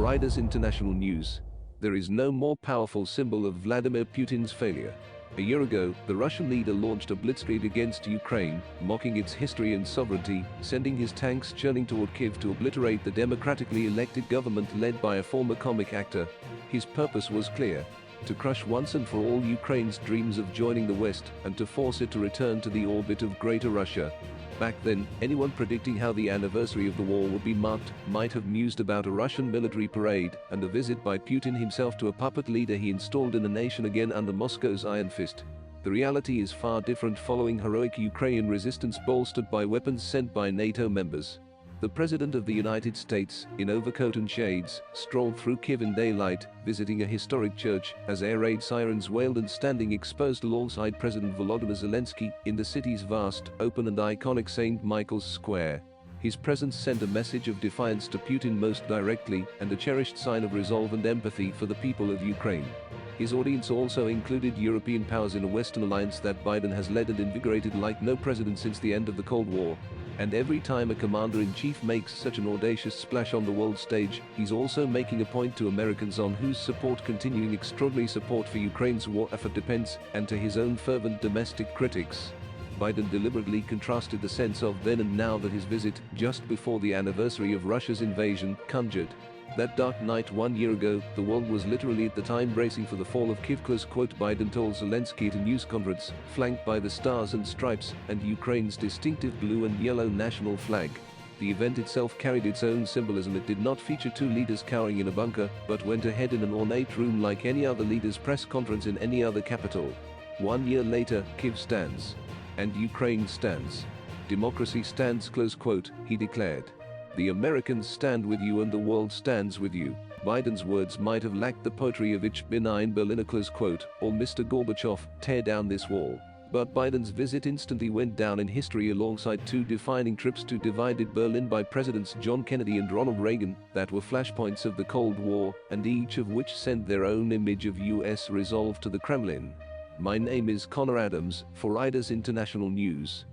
Reuters International News. There is no more powerful symbol of Vladimir Putin's failure. A year ago, the Russian leader launched a blitzkrieg against Ukraine, mocking its history and sovereignty, sending his tanks churning toward Kyiv to obliterate the democratically elected government led by a former comic actor. His purpose was clear: to crush once and for all Ukraine's dreams of joining the West and to force it to return to the orbit of Greater Russia. Back then, anyone predicting how the anniversary of the war would be marked might have mused about a Russian military parade and a visit by Putin himself to a puppet leader he installed in the nation again under Moscow's iron fist. The reality is far different following heroic Ukrainian resistance bolstered by weapons sent by NATO members. The President of the United States, in overcoat and shades, strolled through Kyiv in daylight, visiting a historic church as air raid sirens wailed and standing exposed alongside President Volodymyr Zelensky in the city's vast, open and iconic St. Michael's Square. His presence sent a message of defiance to Putin most directly and a cherished sign of resolve and empathy for the people of Ukraine. His audience also included European powers in a Western alliance that Biden has led and invigorated like no president since the end of the Cold War. And every time a commander-in-chief makes such an audacious splash on the world stage, he's also making a point to Americans on whose support continuing extraordinary support for Ukraine's war effort depends, and to his own fervent domestic critics. Biden deliberately contrasted the sense of then and now that his visit, just before the anniversary of Russia's invasion, conjured. That dark night 1 year ago, the world was literally at the time bracing for the fall of Kyiv. Biden told Zelensky at a news conference, flanked by the stars and stripes and Ukraine's distinctive blue and yellow national flag. The event itself carried its own symbolism. It did not feature two leaders cowering in a bunker, but went ahead in an ornate room like any other leader's press conference in any other capital. 1 year later, Kyiv stands. And Ukraine stands. Democracy stands, he declared. The Americans stand with you and the world stands with you. Biden's words might have lacked the poetry of Ich bin ein Berliner, or Mr. Gorbachev, tear down this wall. But Biden's visit instantly went down in history alongside two defining trips to divided Berlin by Presidents John Kennedy and Ronald Reagan that were flashpoints of the Cold War, and each of which sent their own image of US resolve to the Kremlin. My name is Connor Adams, for Reuters International News.